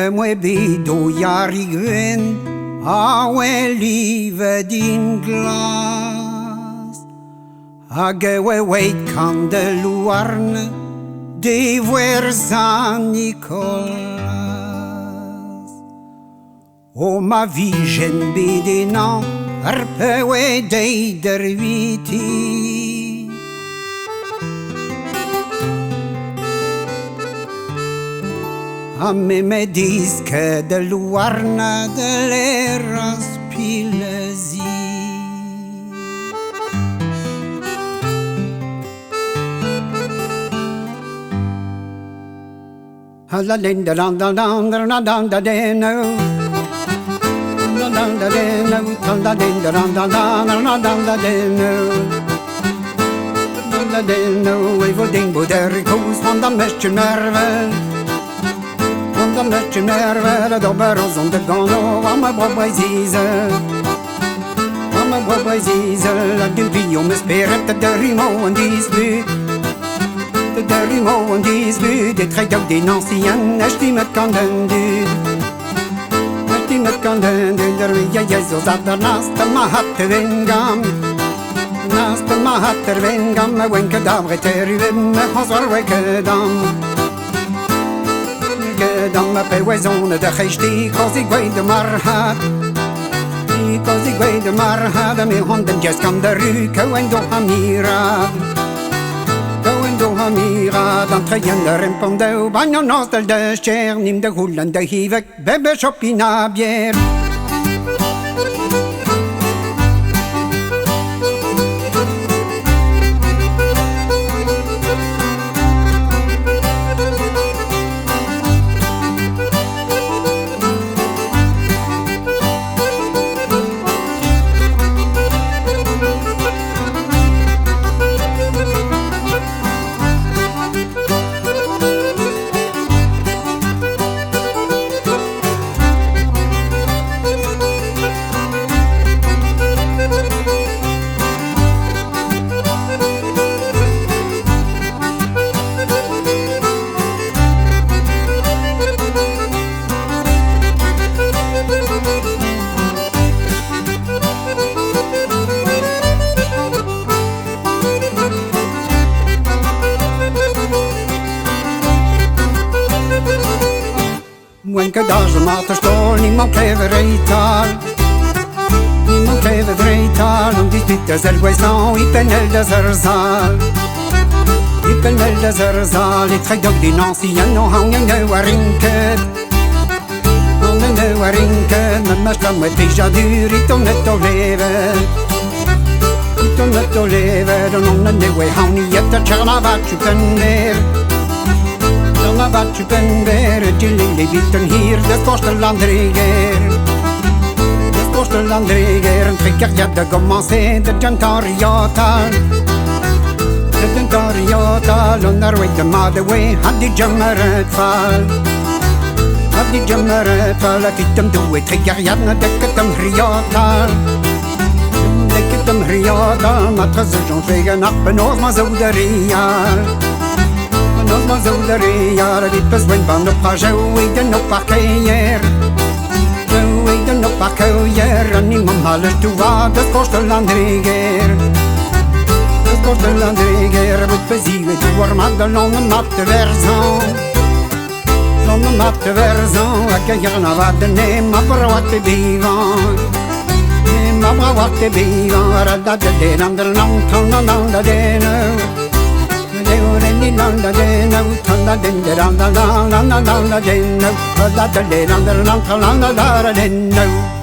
mwe bido jariguen awe live din glas Hage we weit kan de luarne de ver San Nicolas O ma vigen bidinan arpe we deider viti A me dis que de luarna de l'eras pilezi La linda dan dan dan dan dan da deno dan da deno da linda dan dan dan dan da deno da deno we volding boder koos van de mesje mervel van de mesje mervel de beros on de gano van mijn boy zizel van mijn boy zizel la dimpio me spirit de rimo en die spuut de rimo en die spuut de trekt ook die ancienne die met kan den duur die met kan den duur der ja Jesus dat der naast ma hat de wingam naast ma hat der wingam me wenke dabre ter me hazar weke dam dan me pe wezone de gesti cos ik weet de marha cos ik weet de marha de me honden just kan de ruke en do hamira Hamira, dan treien der impondeu, bagno nostel de cher, nim de hullen de hivek, bebe shopina bier. Wenke daar zijn maat stol, niemand kleven reital. Niemand kleven reital, om die dit is er weesnau, ik ben el de zerzal. Ik ben el de zerzal, ik trek ook die ancienne, no hang en nou rinket. On en nou rinket, met mijn stem met déjà duur, ik don net op leven. Ik don net op leven, dan on en nou hang niet het, dat tjana wat je kan weer. Wat je bent weer, het jullie bieten hier, de kostelandreger. De kostelandreger, een trekker, ja, de commencé, de gentariatal. De gentariatal, onder weet de madewee, had die jammer het val. Had die jammer het val, ik het hem doe, het trekker, ja, de ketem riatal. De ketem riatal, matresse, j'en fais een appenoos, maar zo de rial. Nos ma zouderie, ja, dit bezwen van de pa, jouw de no parkeer. Jouw de no parkeer, en niemand alles toe wat, dat kost de landreger. Dat kost de landreger, wat bezielen, die wordt maar de lange matte verzon. Lange matte verzon, ik kan hier naar wat de neem, maar voor wat te bivan. Maar voor wat te bivan, dat de den aan de land, aan de den. Da de no, da den da da da da da da da da no, da da da da da da da da da no.